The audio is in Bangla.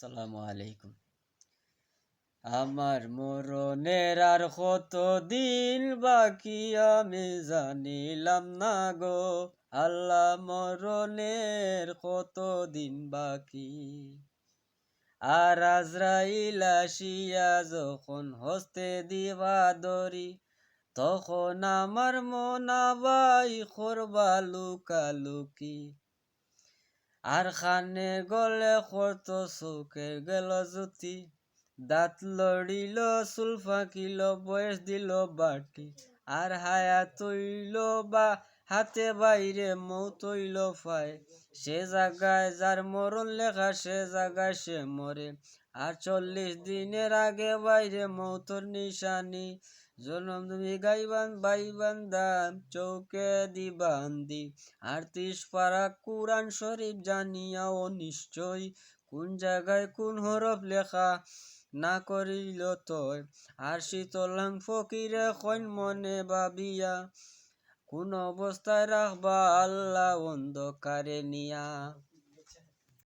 আসসালামু আলাইকুম। আমার মরণের আর কত দিন বাকি আমি জানিলাম না গো। আল্লাহ, মরণের কত দিন বাকি। আর আজরাইল আসিয়া যখন হস্তে দিবা দরি, তখন আমার মন আবাই করবা লুকালুকি। আর খানে গলে কত চোখের গেল জ্যোতি, দাঁত লড়িল চুল ফাঁকিল বয়স দিল বাটি। আর হায়াত হইল বা হাতে বাইরে মৌত হইল ফায়, সে জায়গায় যার মরণ লেখা সে জায়গায় সে মরে। আর 40 দিনের আগে বাইরে মৌতর নিশানি, জনম তুমি গাইবান বাইবান্দান চৌকে দিবান্দি। আর 30 পারা কুরআন শরীফ জানিয়াও নিশ্চয়, কোন জায়গায় কোন হরফ লেখা না করিল তয়। আর শীতলাং ফকিরে কইন মনে ভাবিয়া, কোন অবস্থায় রাখবা আল্লাহ অন্ধকারে নিয়া।